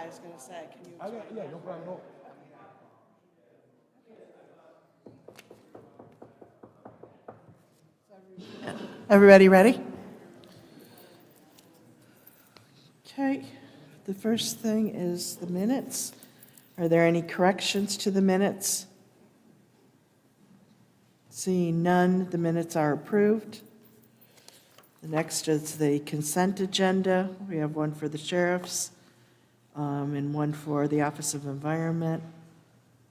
I was going to say, can you? Yeah, no problem at all. Everybody ready? Okay, the first thing is the minutes. Are there any corrections to the minutes? Seeing none, the minutes are approved. The next is the consent agenda. We have one for the sheriffs and one for the Office of Environment.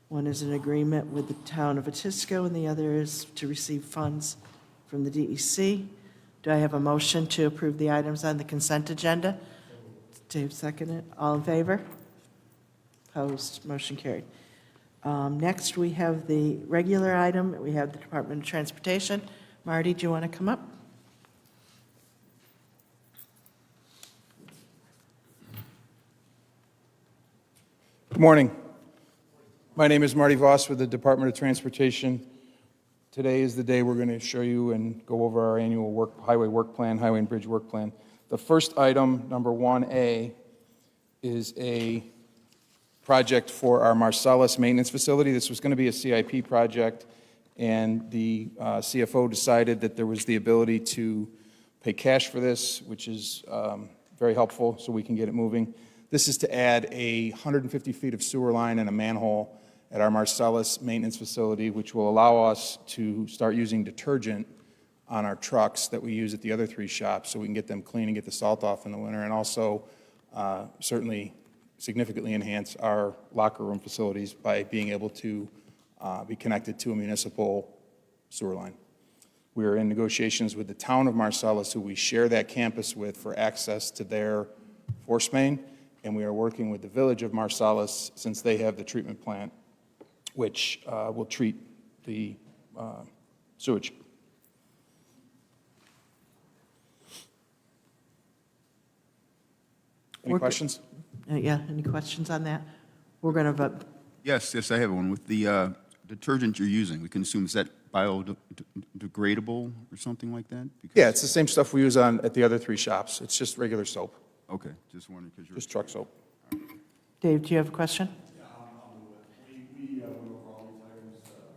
One is an agreement with the town of Atisco, and the other is to receive funds from the DEC. Do I have a motion to approve the items on the consent agenda? Dave seconded. All in favor? Opposed? Motion carried. Next, we have the regular item. We have the Department of Transportation. Marty, do you want to come up? Good morning. My name is Marty Voss with the Department of Transportation. Today is the day we're going to show you and go over our annual highway work plan, highway and bridge work plan. The first item, number 1A, is a project for our Marcellus maintenance facility. This was going to be a CIP project, and the CFO decided that there was the ability to pay cash for this, which is very helpful, so we can get it moving. This is to add 150 feet of sewer line and a manhole at our Marcellus maintenance facility, which will allow us to start using detergent on our trucks that we use at the other three shops, so we can get them clean and get the salt off in the winter, and also certainly significantly enhance our locker room facilities by being able to be connected to a municipal sewer line. We are in negotiations with the town of Marcellus, who we share that campus with, for access to their force main, and we are working with the village of Marcellus, since they have the treatment plant, which will treat the sewage. Any questions? Yeah, any questions on that? We're going to vote. Yes, I have one. With the detergent you're using, we can assume, is that biodegradable or something like that? Because Yeah, it's the same stuff we use at the other three shops. It's just regular soap, Okay, just wondering because you're... just truck soap. Dave, do you have a question? Yeah, I'll do it. We went over all these items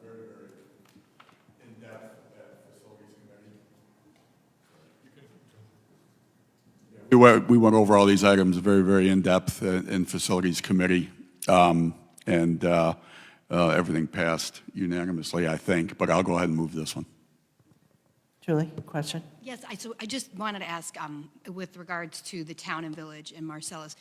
very, very in-depth at Facilities Committee. We went over all these items very, very in-depth in Facilities Committee, and everything passed unanimously, I think, but I'll go ahead and move this one. Julie, question? Yes, so I just wanted to ask, with regards to the town and village in Marcellus,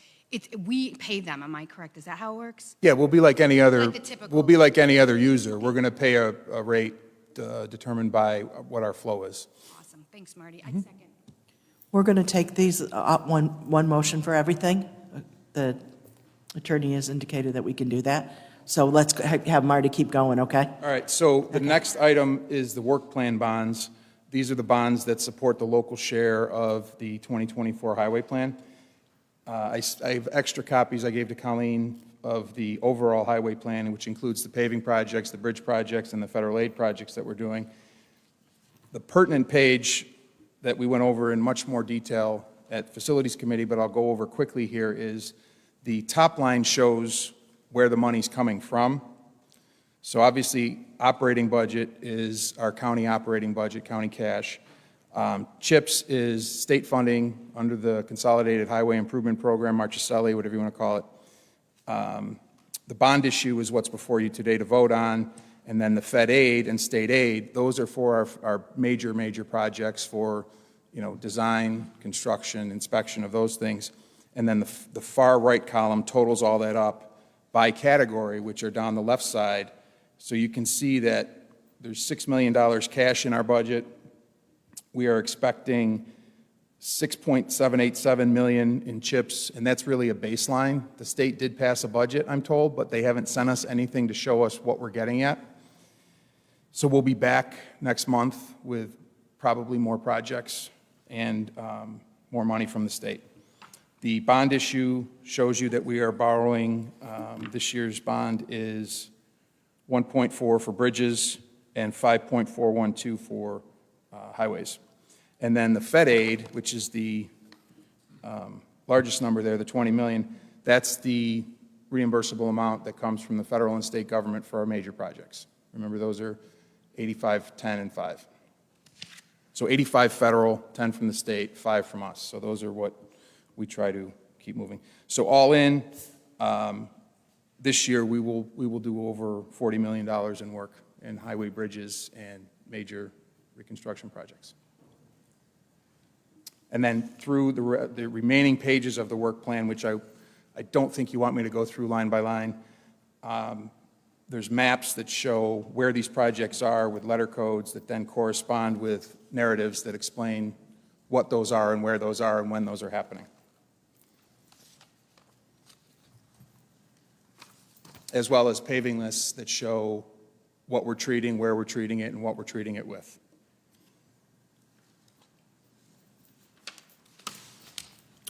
we pay them, am I correct? Is that how it works? Yeah, we'll be like any other. Like the typical- We'll be like any other user. We're going to pay a rate determined by what our flow is. Awesome, thanks, Marty. I second. We're going to take these one motion for everything. The attorney has indicated that we can do that. So let's have Marty keep going, okay? All right, so the next item is the work plan bonds. These are the bonds that support the local share of the 2024 highway plan. I have extra copies I gave to Colleen of the overall highway plan, which includes the paving projects, the bridge projects, and the federal aid projects that we're doing. The pertinent page that we went over in much more detail at Facilities Committee, but I'll go over quickly here, is the top line shows where the money's coming from. So obviously, operating budget is our county operating budget, county cash. CHIPS is state funding under the Consolidated Highway Improvement Program, Marchicelli, whatever you want to call it. The bond issue is what's before you today to vote on, and then the Fed aid and state aid, those are for our major projects for, design, construction, inspection of those things. And then the far right column totals all that up by category, which are down the left side. So you can see that there's $6 million cash in our budget. We are expecting $6.787 million in CHIPS, and that's really a baseline. The state did pass a budget, I'm told, but they haven't sent us anything to show us what we're getting at. So we'll be back next month with probably more projects and more money from the state. The bond issue shows you that we are borrowing, this year's bond is 1.4 for bridges and 5.412 for highways. And then the Fed aid, which is the largest number there, the 20 million, That's the reimbursable amount that comes from the federal and state government for our major projects. Remember, those are 85, 10, and 5. So 85 federal, 10 from the state, 5 from us. So those are what we try to keep moving. So all in, this year we will do over $40 million in work in highway, bridges, and major reconstruction projects. And then through the remaining pages of the work plan, which I don't think you want me to go through line by line, there's maps that show where these projects are with letter codes that then correspond with narratives that explain what those are and where those are and when those are happening. As well as paving lists that show what we're treating, where we're treating it, and what we're treating it with.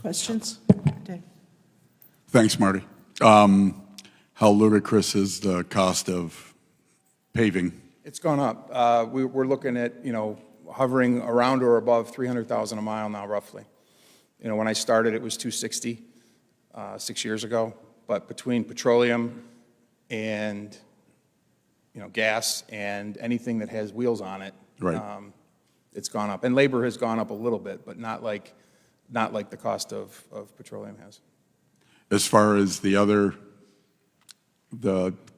Questions? Dave? Thanks, Marty. How ludicrous is the cost of paving? It's gone up. We're looking at, hovering around or above $300,000 a mile now, roughly. When I started, it was $260 6 years ago. But between petroleum and, gas and anything that has wheels on it, Right. It's gone up. And labor has gone up a little bit, but not like the cost of petroleum has. As far as the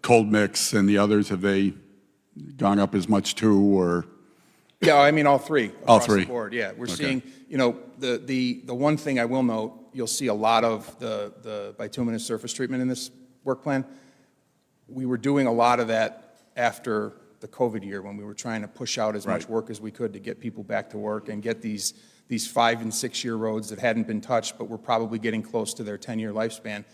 cold mix and the others, have they gone up as much too, or? Yeah, I mean, all three. All Across three. the board, yeah. We're Okay. seeing, the one thing I will note, you'll see a lot of the bituminous surface treatment in this work plan. We were doing a lot of that after the COVID year when we were trying to push out as much Right. work as we could to get people back to work and get these 5 and 6 year roads that hadn't been touched but were probably getting close to their 10-year lifespan.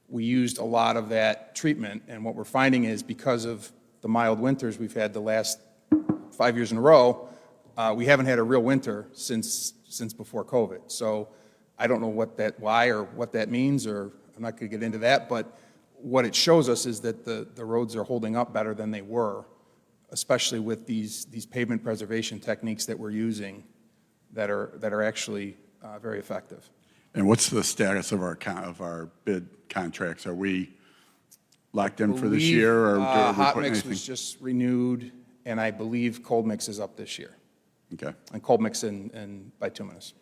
We used a lot of that treatment, and what we're finding is because of the mild winters we've had the last 5 years in a row, we haven't had a real winter since before COVID. So I don't know why or what that means, or I'm not going to get into that, but what it shows us is that the roads are holding up better than they were, especially with these pavement preservation techniques that we're using that are actually very effective. And what's the status of our bid contracts? Are we locked in for this year, or are we Hot putting mix anything? was just renewed, and I believe cold mix is up this year, Okay, and cold mix and bituminous.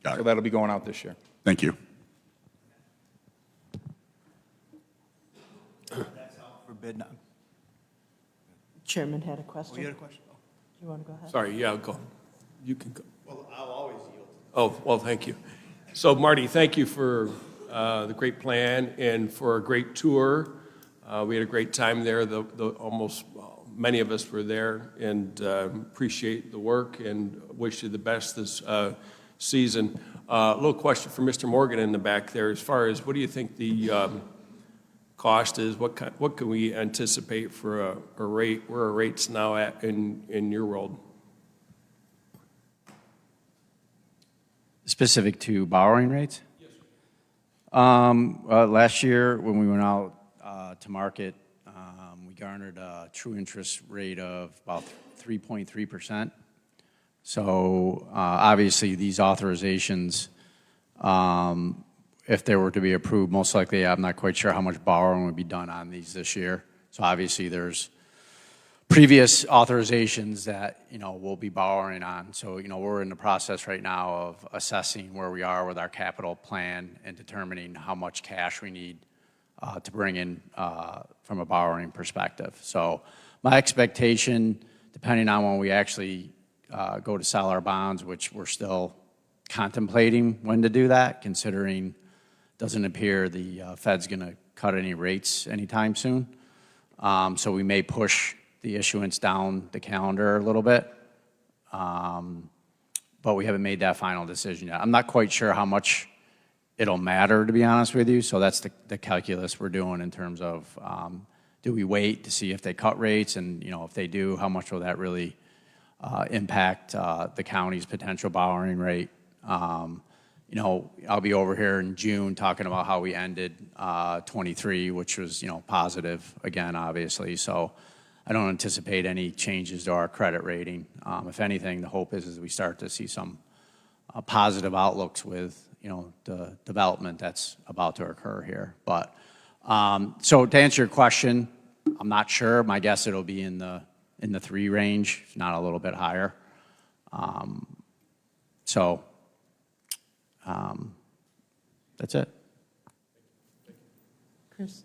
got So it. that'll be going out this year. Thank you. For bid now. Chairman had a question. Oh, you had a question? You want to go ahead? Sorry, yeah, go. You can go. Well, I'll always yield. Oh, well, thank you. So Marty, thank you for the great plan and for a great tour. We had a great time there. Many of us were there, and appreciate the work and wish you the best this season. A little question for Mr. Morgan in the back there. As far as what do you think the cost is? What can we anticipate for a rate? Where are rates now at in your world? Specific to borrowing rates? Yes. Last year, when we went out to market, we garnered a true interest rate of about 3.3%. So obviously, these authorizations, if they were to be approved, most likely, I'm not quite sure how much borrowing would be done on these this year. So obviously, there's previous authorizations that, we'll be borrowing on. So, we're in the process right now of assessing where we are with our capital plan and determining how much cash we need to bring in from a borrowing perspective. So my expectation, depending on when we actually go to sell our bonds, which we're still contemplating when to do that, considering it doesn't appear the Fed's going to cut any rates anytime soon. So we may push the issuance down the calendar a little bit, but we haven't made that final decision yet. I'm not quite sure how much it'll matter, to be honest with you, so that's the calculus we're doing in terms of do we wait to see if they cut rates, and if they do, how much will that really impact the county's potential borrowing rate. I'll be over here in June talking about how we ended 23, which was, positive again, obviously. So I don't anticipate any changes to our credit rating. If anything, the hope is we start to see some positive outlooks with the development that's about to occur here. But, so to answer your question, I'm not sure. My guess it'll be in the 3 range, if not a little bit higher. So, that's it. Chris?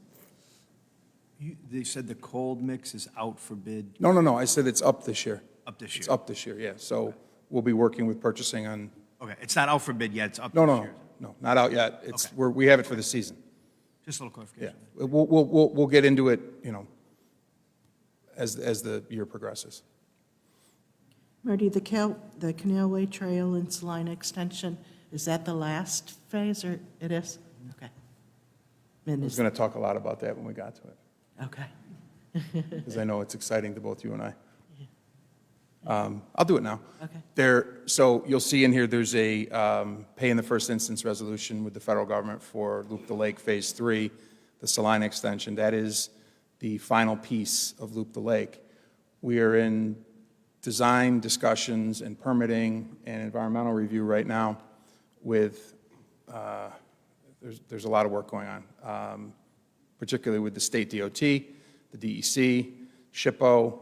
They said the cold mix is out for bid No, I said it's up this year. up this It's year. up this year, yeah. So we'll be working with purchasing on, Okay, it's not out for bid yet, it's up no, this no, year. no, not out yet. It's, Okay. we have it for the season. Just a little Yeah. clarification. We'll get into it, as the year progresses. Marty, the Canalway Trail and Salina Extension, is that the last phase, or it is? Okay. I And was is, going to talk a lot about that when we got to it, okay. because I know it's exciting to both you and I. I'll do it now. Okay. So you'll see in here, there's a pay in the first instance resolution with the federal government for Loop the Lake Phase 3, the Salina extension. That is the final piece of Loop the Lake. We are in design discussions and permitting and environmental review right now with, there's a lot of work going on, particularly with the state DOT, the DEC, SHPO,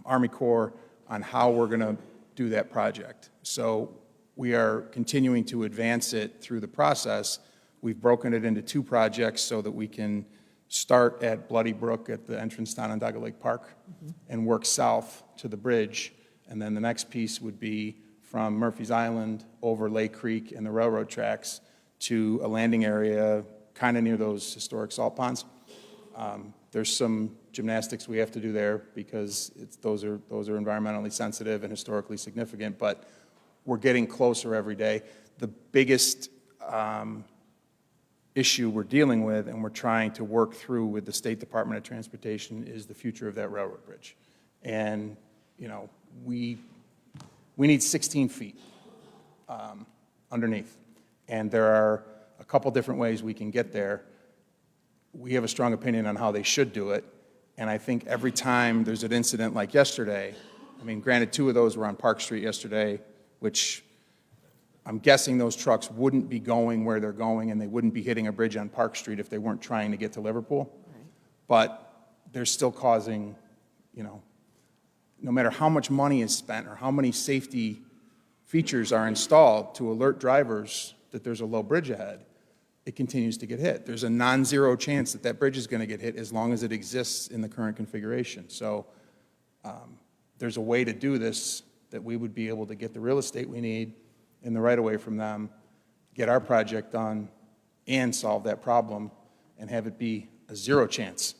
Army Corps, on how we're going to do that project. So we are continuing to advance it through the process. We've broken it into 2 projects so that we can start at Bloody Brook at the entrance to Onondaga Lake Park and work south to the bridge. And then the next piece would be from Murphy's Island over Lake Creek and the railroad tracks to a landing area kind of near those historic salt ponds. There's some gymnastics we have to do there because those are environmentally sensitive and historically significant, but we're getting closer every day. The biggest issue we're dealing with and we're trying to work through with the State Department of Transportation is the future of that railroad bridge. And, we need 16 feet underneath. And there are a couple different ways we can get there. We have a strong opinion on how they should do it. And I think every time there's an incident like yesterday, I mean, granted, 2 of those were on Park Street yesterday, which I'm guessing those trucks wouldn't be going where they're going and they wouldn't be hitting a bridge on Park Street if they weren't trying to get to Liverpool. But they're still causing, no matter how much money is spent or how many safety features are installed to alert drivers that there's a low bridge ahead, it continues to get hit. There's a non-zero chance that that bridge is going to get hit as long as it exists in the current configuration. So there's a way to do this that we would be able to get the real estate we need in the right-of-way from them, get our project done, and solve that problem, and have it be a 0 chance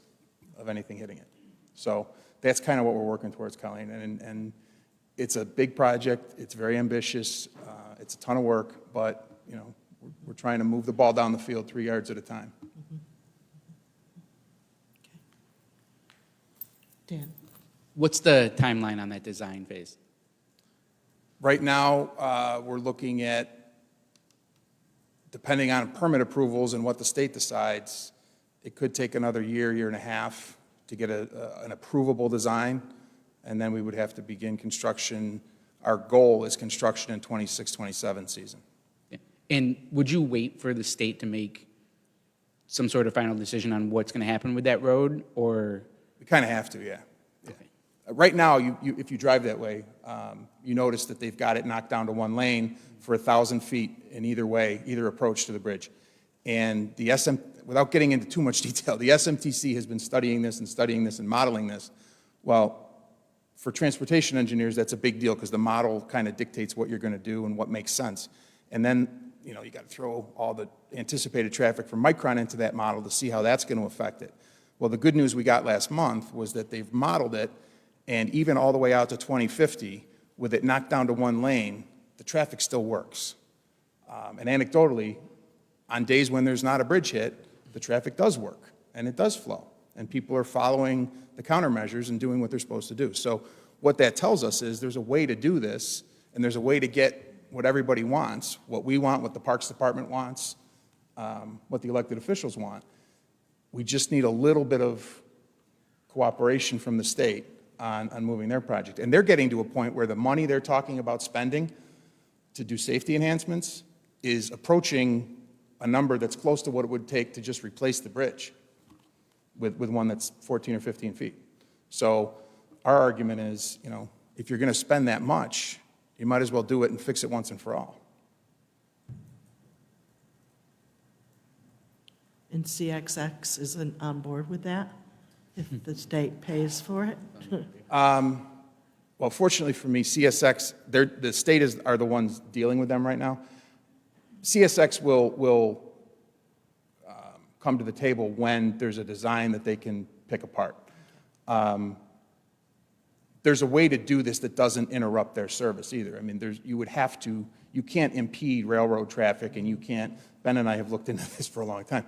of anything hitting it. So that's kind of what we're working towards, Colleen. And it's a big project. It's very ambitious. It's a ton of work, but, we're trying to move the ball down the field 3 yards at a time. Dan? What's the timeline on that design phase? Right now, we're looking at, depending on permit approvals and what the state decides, it could take another year and a half to get an approvable design, and then we would have to begin construction. Our goal is construction in 26-27 season. And would you wait for the state to make some sort of final decision on what's going to happen with that road, or? We kind of have to, yeah. Right now, if you drive that way, you notice that they've got it knocked down to 1 lane for 1,000 feet in either way, either approach to the bridge. And without getting into too much detail, the SMTC has been studying this and modeling this. Well, for transportation engineers, that's a big deal because the model kind of dictates what you're going to do and what makes sense. And then, you got to throw all the anticipated traffic from Micron into that model to see how that's going to affect it. Well, the good news we got last month was that they've modeled it, and even all the way out to 2050, with it knocked down to 1 lane, the traffic still works. And anecdotally, on days when there's not a bridge hit, the traffic does work, and it does flow. And people are following the countermeasures and doing what they're supposed to do. So what that tells us is there's a way to do this, and there's a way to get what everybody wants, what we want, what the Parks Department wants, what the elected officials want. We just need a little bit of cooperation from the state on moving their project. And they're getting to a point where the money they're talking about spending to do safety enhancements is approaching a number that's close to what it would take to just replace the bridge with one that's 14 or 15 feet. So our argument is, you know, if you're going to spend that much, you might as well do it and fix it once and for all. And CXX isn't on board with that, if the state pays for it? Well, fortunately for me, CSX, the state are the ones dealing with them right now. CSX will come to the table when there's a design that they can pick apart. There's a way to do this that doesn't interrupt their service either. I mean, you can't impede railroad traffic, and you can't, Ben and I have looked into this for a long time.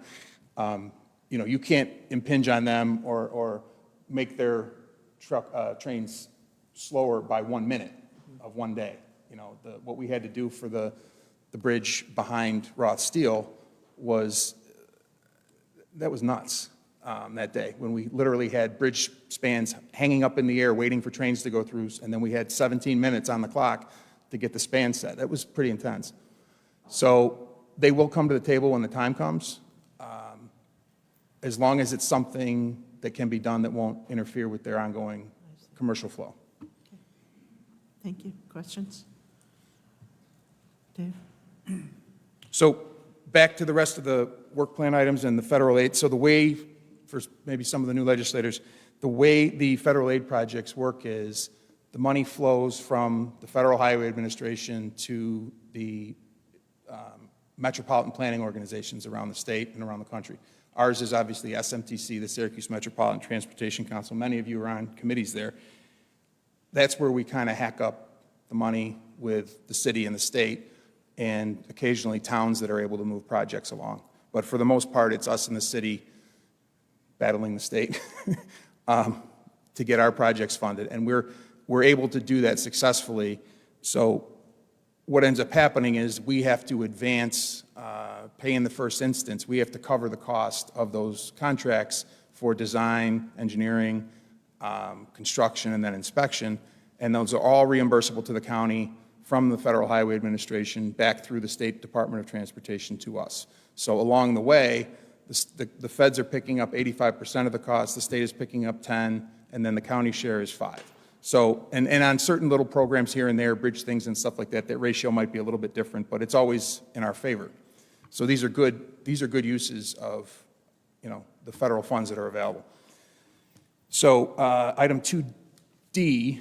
You know, you can't impinge on them or make their trains slower by 1 minute of one day. You know, what we had to do for the bridge behind Roth Steel was nuts that day, when we literally had bridge spans hanging up in the air waiting for trains to go through, and then we had 17 minutes on the clock to get the span set. That was pretty intense. So they will come to the table when the time comes, as long as it's something that can be done that won't interfere with their ongoing commercial flow. Thank you. Questions? Dave? So back to the rest of the work plan items and the federal aid. So the way, for maybe some of the new legislators, the way the federal aid projects work is the money flows from the Federal Highway Administration to the metropolitan planning organizations around the state and around the country. Ours is obviously SMTC, the Syracuse Metropolitan Transportation Council. Many of you are on committees there. That's where we kind of hack up the money with the city and the state, and occasionally towns that are able to move projects along. But for the most part, it's us in the city battling the state to get our projects funded. And we're able to do that successfully. So what ends up happening is we have to advance, pay in the first instance. We have to cover the cost of those contracts for design, engineering, construction, and then inspection. And those are all reimbursable to the county from the Federal Highway Administration back through the State Department of Transportation to us. So along the way, the feds are picking up 85% of the cost, the state is picking up 10, and then the county share is 5. So, and on certain little programs here and there, bridge things and stuff like that, that ratio might be a little bit different, but it's always in our favor. So these are good uses of, you know, the federal funds that are available. So item 2D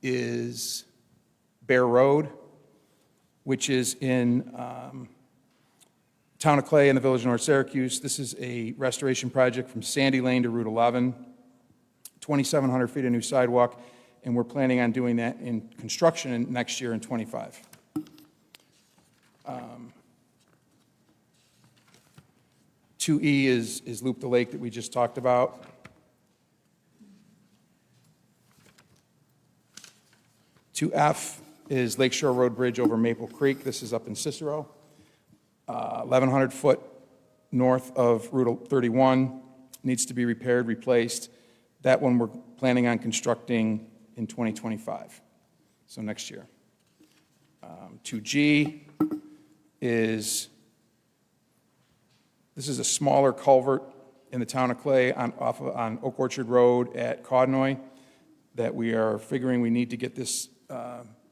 is Bear Road, which is in Town of Clay in the Village of North Syracuse. This is a restoration project from Sandy Lane to Route 11, 2,700 feet of new sidewalk, and we're planning on doing that in construction next year in '25. 2E is Loop the Lake that we just talked about. F is Lakeshore Road Bridge over Maple Creek. This is up in Cicero. 1,100 foot north of Route 31, needs to be repaired, replaced. That one we're planning on constructing in 2025, so next year. 2G is, this is a smaller culvert in the town of Clay on Oak Orchard Road at Codnoy that we are figuring we need to get this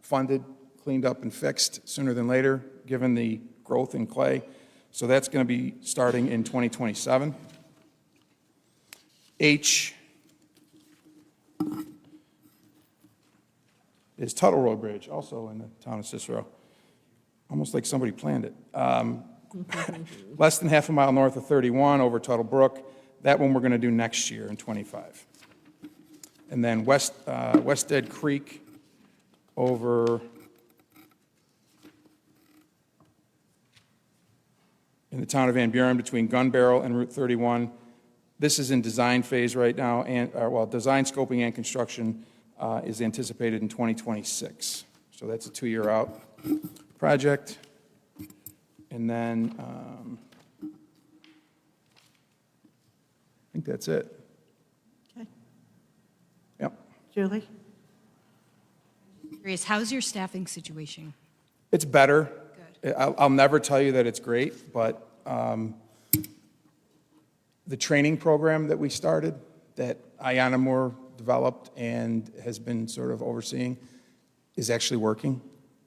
funded, cleaned up, and fixed sooner than later, given the growth in Clay. So that's going to be starting in 2027. H is Tuttle Road Bridge, also in the town of Cicero. Almost like somebody planned it. Less than half a mile north of 31 over Tuttle Brook. That one we're going to do next year in '25. And then West Dead Creek over in the town of Van Buren between Gun Barrel and Route 31. This is in design phase right now, and design, scoping, and construction is anticipated in 2026. So that's a 2-year out project. And then I think that's it. Okay. Yep. Julie? Curious, how's your staffing situation? It's better. Good. I'll never tell you that it's great, but the training program that we started, that Ayanna Moore developed and has been sort of overseeing, is actually working.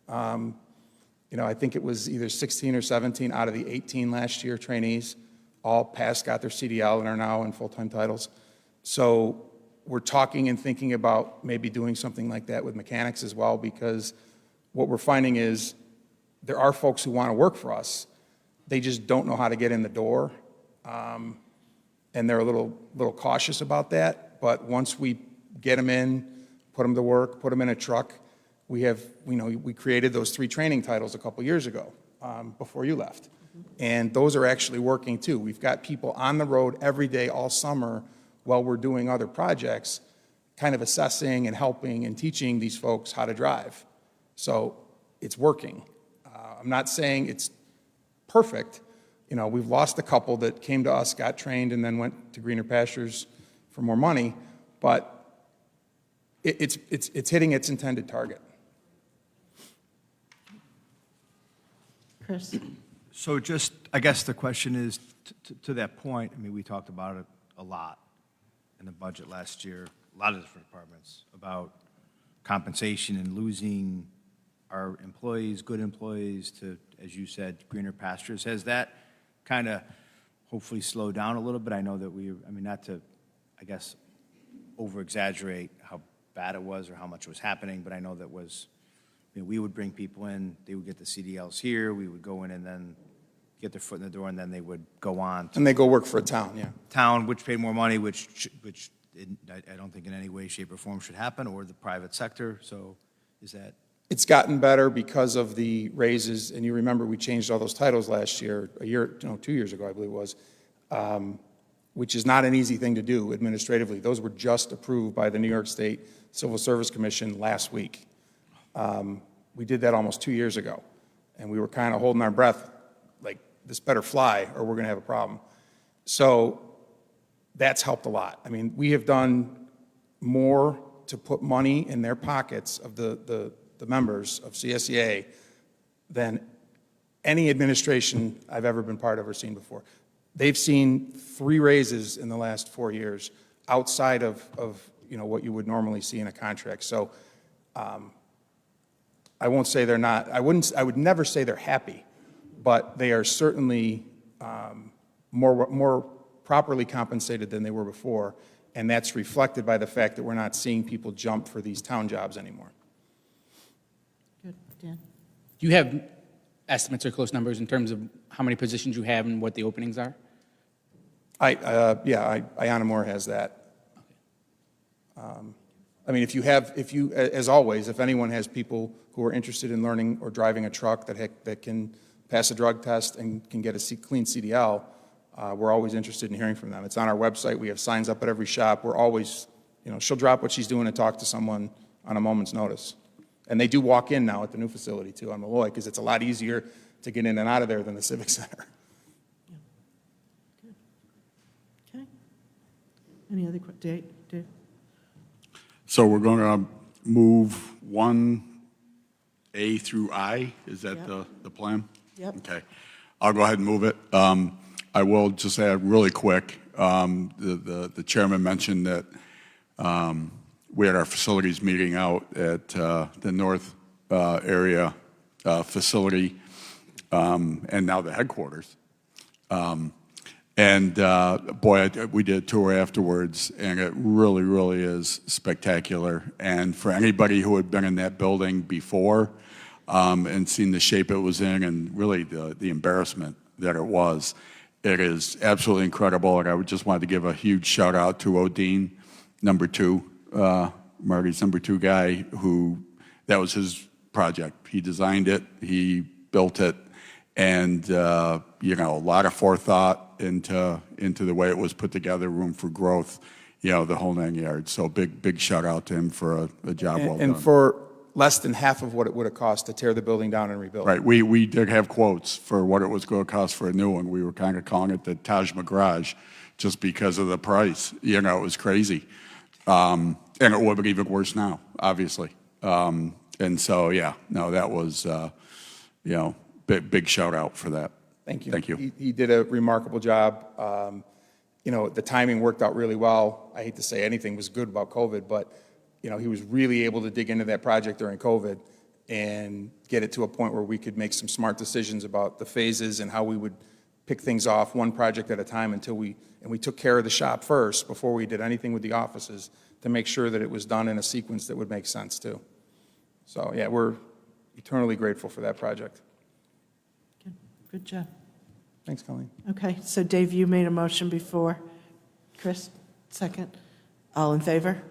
I think it was either 16 or 17 out of the 18 last year trainees all passed, got their CDL, and are now in full-time titles. So we're talking and thinking about maybe doing something like that with mechanics as well, because what we're finding is there are folks who want to work for us. They just don't know how to get in the door, and they're a little cautious about that. But once we get them in, put them to work, put them in a truck, we created those 3 training titles a couple years ago, before you left. And those are actually working too. We've got people on the road every day, all summer, while we're doing other projects, kind of assessing and helping and teaching these folks how to drive. So it's working. I'm not saying it's perfect. We've lost a couple that came to us, got trained, and then went to greener pastures for more money, but it's hitting its intended target. Chris? So just, I guess the question is, to that point, I mean, we talked about it a lot in the budget last year, a lot of different departments, about compensation and losing our employees, good employees, to, as you said, greener pastures. Has that kind of hopefully slowed down a little bit? I know that not to, I guess, over-exaggerate how bad it was or how much was happening, but I know that we would bring people in, they would get the CDLs here, we would go in and then get their foot in the door, and then they would go on to And they go work for a town, yeah. town, which paid more money, which I don't think in any way, shape, or form should happen, or the private sector. So is that? It's gotten better because of the raises, and you remember we changed all those titles last year, 2 years ago, I believe it was, which is not an easy thing to do administratively. Those were just approved by the New York State Civil Service Commission last week. We did that almost 2 years ago, and we were kind of holding our breath, like, this better fly or we're going to have a problem. So that's helped a lot. I mean, we have done more to put money in their pockets of the members of CSEA than any administration I've ever been part of or seen before. They've seen 3 raises in the last 4 years outside of what you would normally see in a contract. So I won't say they're not, I would never say they're happy, but they are certainly more properly compensated than they were before, and that's reflected by the fact that we're not seeing people jump for these town jobs anymore. Good, Dan? Do you have estimates or close numbers in terms of how many positions you have and what the openings are? Ayanna Moore has that. As always, if anyone has people who are interested in learning or driving a truck that can pass a drug test and can get a clean CDL, we're always interested in hearing from them. It's on our website. We have signs up at every shop. We're always, she'll drop what she's doing and talk to someone on a moment's notice. And they do walk in now at the new facility, too, on Malloy, because it's a lot easier to get in and out of there than the Civic Center. Okay. Any other, Dave? So we're going to move 1A through I? Is that Yep. the plan? Yep. Okay. I'll go ahead and move it. I will just add really quick, the chairman mentioned that we had our facilities meeting out at the North area facility and now the headquarters. We did a tour afterwards, and it really, really is spectacular. And for anybody who had been in that building before and seen the shape it was in and really the embarrassment that it was, it is absolutely incredible. And I would just wanted to give a huge shout out to Odine, number 2, Marty's number 2 guy, who that was his project. He designed it, he built it, and a lot of forethought into the way it was put together, room for growth, the whole 9 yards. So big shout out to him for a job well done. And for less than half of what it would have cost to tear the building down and rebuild. Right. We did have quotes for what it was going to cost for a new one. We were kind of calling it the Taj Mahal just because of the price. It was crazy. And it would be even worse now, obviously. And so, that was, big shout out for that. Thank you. Thank you. He did a remarkable job. You know, the timing worked out really well. I hate to say anything was good about COVID, but, you know, he was really able to dig into that project during COVID and get it to a point where we could make some smart decisions about the phases and how we would pick things off one project at a time until we took care of the shop first before we did anything with the offices to make sure that it was done in a sequence that would make sense too. So, yeah, we're eternally grateful for that project. Good job. Thanks, Colleen. Okay, so Dave, you made a motion before. Chris, second. All in favor?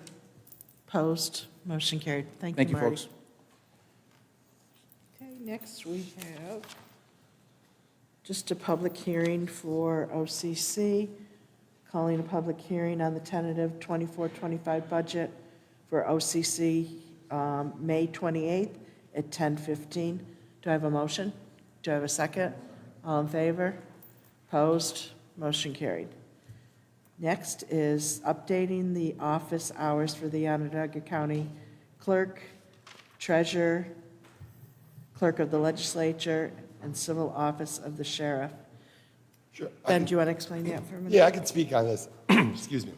Opposed? Motion carried. Thank you, Thank you, Marty. folks. Okay, next we have just a public hearing for OCC, calling a public hearing on the tentative 24-25 budget for OCC, May 28th at 10:15. Do I have a motion? Do I have a second? All in favor? Opposed? Motion carried. Next is updating the office hours for the Onondaga County Clerk, Treasurer, Clerk of the Legislature, and Civil Office of the Sheriff. Sure. Ben, do you want to explain that for a minute? Yeah, I can speak on this. Excuse me.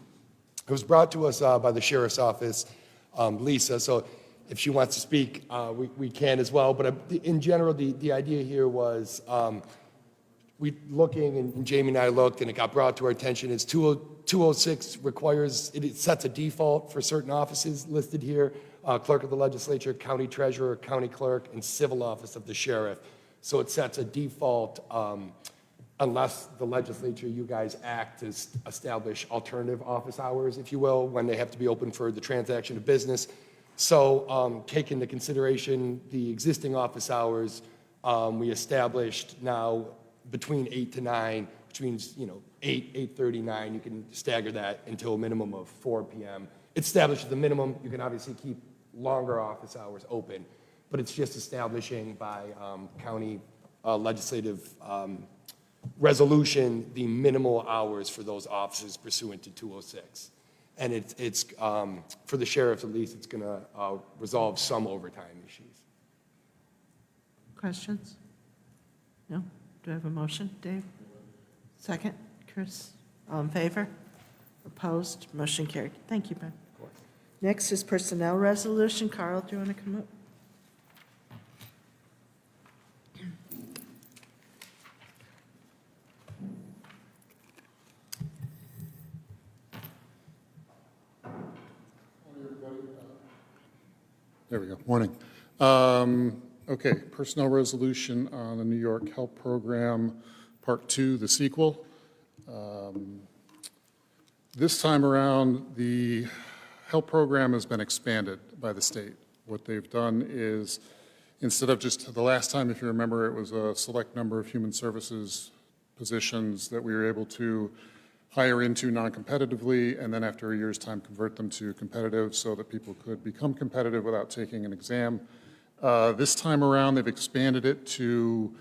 It was brought to us by the Sheriff's Office, Lisa, so if she wants to speak, we can as well. But in general, the idea here was and Jamie and I looked, and it got brought to our attention, is 206 requires, it sets a default for certain offices listed here, Clerk of the Legislature, County Treasurer, County Clerk, and Civil Office of the Sheriff. So it sets a default unless the legislature, you guys act to establish alternative office hours, if you will, when they have to be open for the transaction of business. So take into consideration the existing office hours, we established now between 8 to 9, which means, 8:30, 9, you can stagger that until a minimum of 4 p.m. It establishes the minimum. You can obviously keep longer office hours open, but it's just establishing by county legislative resolution the minimal hours for those offices pursuant to 206. And it's for the sheriffs at least, it's going to resolve some overtime issues. Questions? No? Do I have a motion, Dave? Second, Chris? All in favor? Opposed? Motion carried. Thank you, Ben. Next is personnel resolution. Carl, do you want to come up? There we go. Morning. Okay, personnel resolution on the New York Help Program, Part 2, the sequel. This time around, the help program has been expanded by the state. What they've done is, instead of just the last time, if you remember, it was a select number of human services positions that we were able to hire into non-competitively, and then after a year's time convert them to competitive so that people could become competitive without taking an exam. This time around, they've expanded it to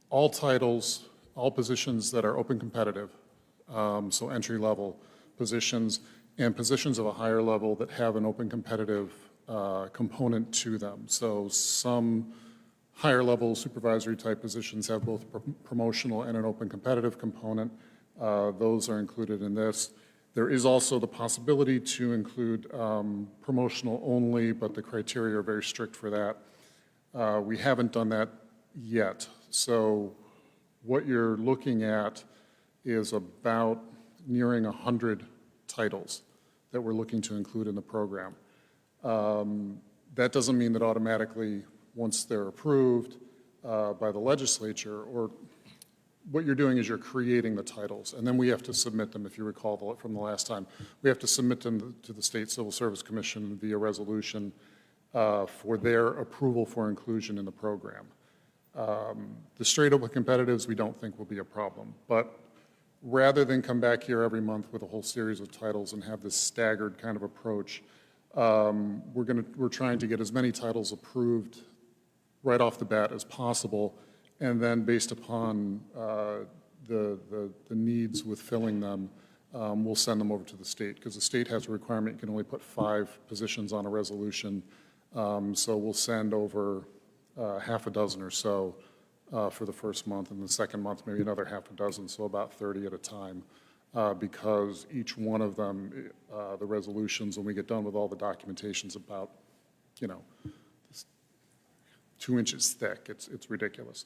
all titles, all positions that are open competitive, so entry-level positions, and positions of a higher level that have an open competitive component to them. So some higher-level supervisory type positions have both promotional and an open competitive component. Those are included in this. There is also the possibility to include promotional only, but the criteria are very strict for that. We haven't done that yet. So what you're looking at is about nearing 100 titles that we're looking to include in the program. That doesn't mean that automatically, once they're approved by the legislature, or what you're doing is you're creating the titles, and then we have to submit them, if you recall from the last time. We have to submit them to the State Civil Service Commission via resolution for their approval for inclusion in the program. The straight open competitives we don't think will be a problem, but rather than come back here every month with a whole series of titles and have this staggered kind of approach, we're trying to get as many titles approved right off the bat as possible, and then based upon the needs with filling them, we'll send them over to the state, because the state has a requirement, you can only put 5 positions on a resolution, so we'll send over half a dozen or so for the first month, and the second month, maybe another half a dozen, so about 30 at a time. Because each one of them, the resolutions, when we get done with all the documentation's about, 2 inches thick. It's ridiculous.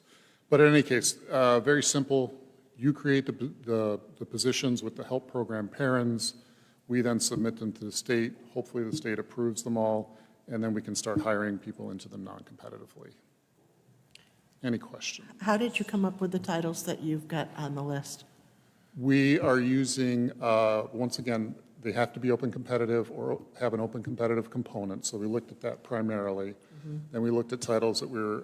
But in any case, very simple. You create the positions with the help program parents. We then submit them to the state. Hopefully the state approves them all, and then we can start hiring people into them non-competitively. Any questions? How did you come up with the titles that you've got on the list? We are using, once again, they have to be open competitive or have an open competitive component, so we looked at that primarily. Then we looked at titles that we're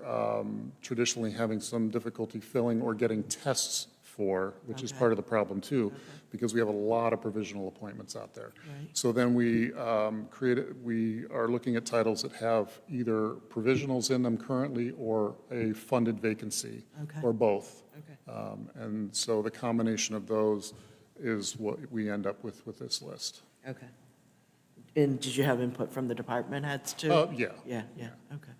traditionally having some difficulty filling or getting tests for, which is part of the problem too, because we have a lot of provisional appointments out there. Right. So then we we are looking at titles that have either provisionals in them currently or a funded vacancy, or both. And so the combination of those is what we end up with this list. Okay. And did you have input from the department heads too? Yeah. Yeah, okay.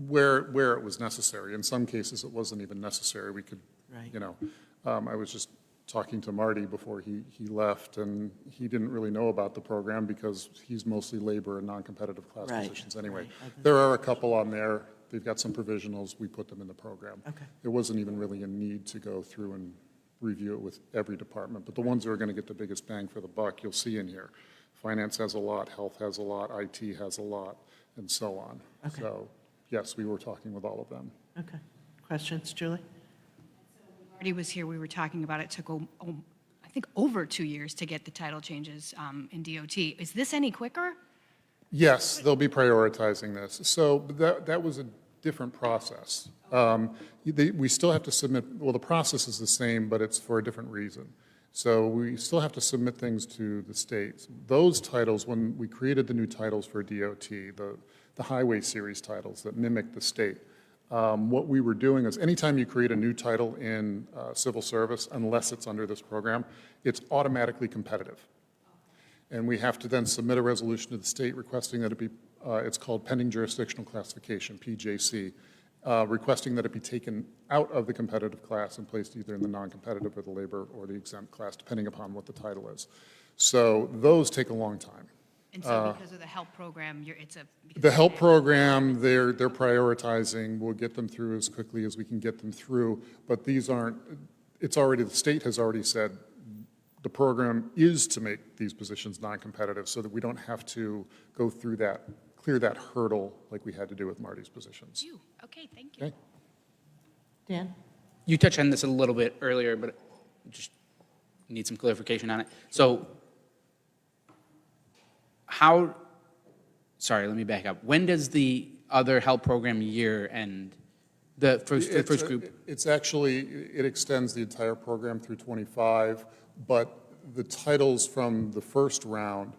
Where it was necessary. In some cases, it wasn't even necessary. We could, Right. I was just talking to Marty before he left, and he didn't really know about the program because he's mostly labor and non-competitive class Right, positions anyway. right, okay. There are a couple on there. They've got some provisionals. We put them in the program. Okay. There wasn't even really a need to go through and review it with every department, but the ones that are going to get the biggest bang for the buck, you'll see in here. Finance has a lot, health has a lot, IT has a lot, and so on. Okay. So, yes, we were talking with all of them. Okay. Questions, Julie? Marty was here, we were talking about it took, I think, over 2 years to get the title changes in DOT. Is this any quicker? Yes, they'll be prioritizing this. So that was a different process. We still have to submit, well, the process is the same, but it's for a different reason. So we still have to submit things to the states. Those titles, when we created the new titles for DOT, the highway series titles that mimic the state, what we were doing is anytime you create a new title in civil service, unless it's under this program, it's automatically competitive. And we have to then submit a resolution to the state requesting that it be, it's called pending jurisdictional classification, PJC, requesting that it be taken out of the competitive class and placed either in the non-competitive or the labor or the exempt class, depending upon what the title is. So those take a long time. And so because of the help program, The help program, they're prioritizing. We'll get them through as quickly as we can get them through, but these aren't, it's already, the state has already said the program is to make these positions non-competitive so that we don't have to go through that, clear that hurdle like we had to do with Marty's positions. Okay, thank you. Okay? Dan? You touched on this a little bit earlier, but just need some clarification on it. So sorry, let me back up. When does the other help program year end? The first group? It's actually, it extends the entire program through 25, but the titles from the first round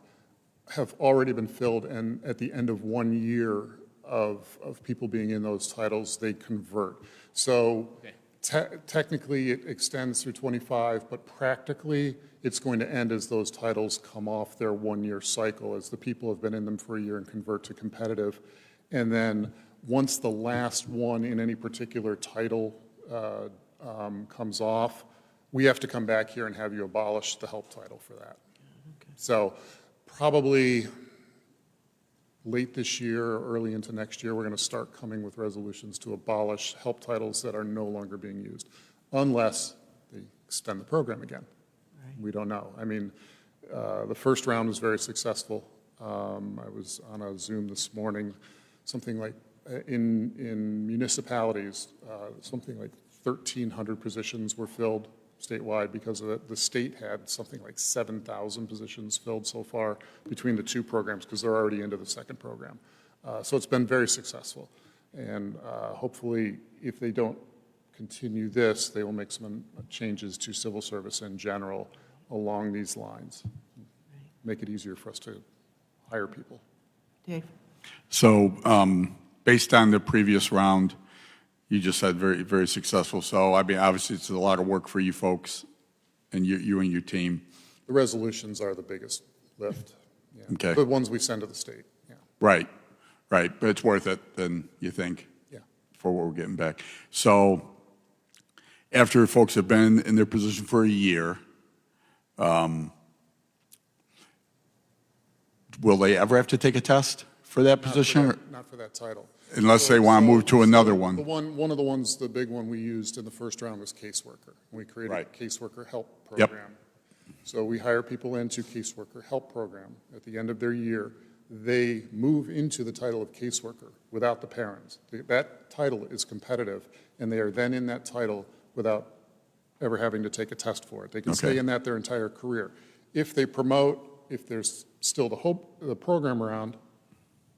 have already been filled, and at the end of 1 year of people being in those titles, they convert. So technically, it extends through 25, but practically, it's going to end as those titles come off their 1-year cycle, as the people have been in them for a year and convert to competitive. And then once the last one in any particular title comes off, we have to come back here and have you abolish the help title for that. So probably late this year or early into next year, we're going to start coming with resolutions to abolish help titles that are no longer being used, unless they extend the program again. We don't know. I mean, the first round was very successful. I was on a Zoom this morning, something like, in municipalities, something like 1,300 positions were filled statewide because of it. The state had something like 7,000 positions filled so far between the two programs because they're already into the second program. So it's been very successful. And hopefully, if they don't continue this, they will make some changes to civil service in general along these lines. Make it easier for us to hire people. Dave? So based on the previous round, you just said very, very successful. So, I mean, obviously, it's a lot of work for you folks and you and your team. The resolutions are the biggest lift. Yeah. Okay. The ones we send to the state, yeah. Right, right. But it's worth it, then, you think? Yeah. for what we're getting back. So after folks have been in their position for a year, will they ever have to take a test for that position? Not for that title. Unless they want to move to another one? One of the ones, the big one we used in the first round was caseworker. We created a Right. caseworker help Yep. program. So we hire people into caseworker help program. At the end of their year, they move into the title of caseworker without the parents. That title is competitive, and they are then in that title without ever having to take a test for it. They can stay Okay. in that their entire career. If they promote, if there's still the program around,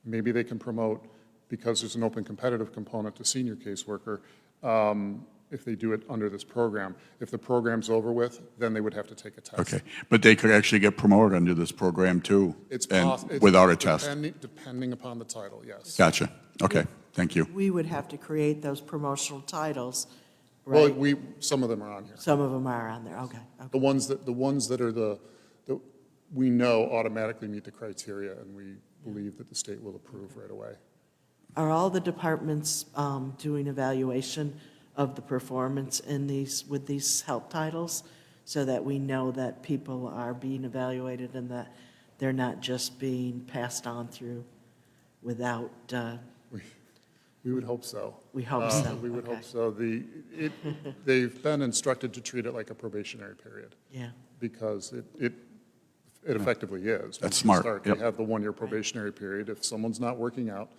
maybe they can promote, because there's an open competitive component to senior caseworker, if they do it under this program. If the program's over with, then they would have to take a test. Okay, but they could actually get promoted under this program too? It's Without a test? Depending upon the title, yes. Gotcha, okay, thank you. We would have to create those promotional titles, Well, right? some of them are on here. Some of them are on there, okay. The ones that are that we know automatically meet the criteria, and we believe that the state will approve right away. Are all the departments doing evaluation of the performance in these, with these help titles, so that we know that people are being evaluated and that they're not just being passed on through without, We would hope so. we hope so? We would Okay. hope so. They've been instructed to treat it like a probationary period, Yeah, because it effectively is. That's Once you smart, start, yep. They have the one-year probationary period. If someone's not working out,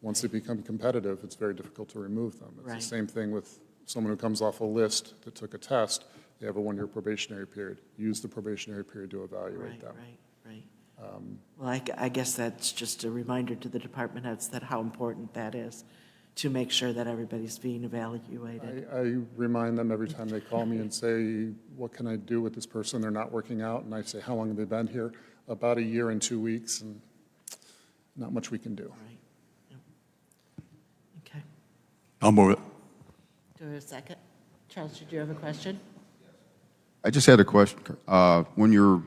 once they become competitive, it's very difficult to remove them. It's Right. the same thing with someone who comes off a list that took a test. They have a one-year probationary period. Use the probationary period to evaluate right, them. right. Well, I guess that's just a reminder to the department heads that how important that is, to make sure that everybody's being evaluated. I remind them every time they call me and say, what can I do with this person? They're not working out. And I say, how long have they been here? About a year and 2 weeks, and not much we can do. Right. Yep. Okay. I'll move it. Do we have a second? Charles, did you have a question? I just had a question. When you're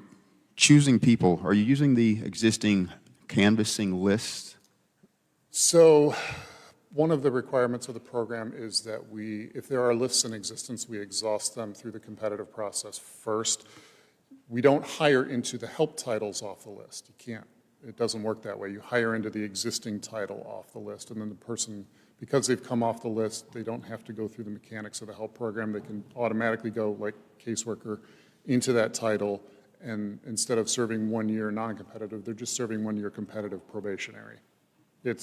choosing people, are you using the existing canvassing list? So one of the requirements of the program is that if there are lists in existence, we exhaust them through the competitive process first. We don't hire into the help titles off the list. You can't. It doesn't work that way. You hire into the existing title off the list, and then the person, because they've come off the list, they don't have to go through the mechanics of the help program. They can automatically go, like caseworker, into that title, and instead of serving 1 year non-competitive, they're just serving 1 year competitive probationary. It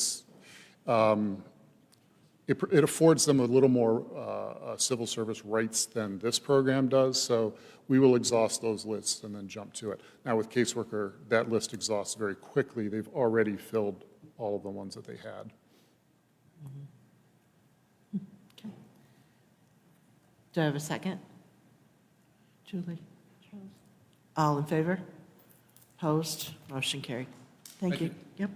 affords them a little more civil service rights than this program does, so we will exhaust those lists and then jump to it. Now with caseworker, that list exhausts very quickly. They've already filled all of the ones that they had. Okay. Do I have a second? Julie? Charles? All in favor? Opposed? Motion carried. Thank you. Yep.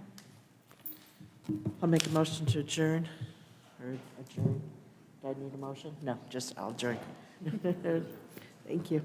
I'll make a motion to adjourn, or adjourn. Do I need a motion? No, just I'll adjourn. Thank you.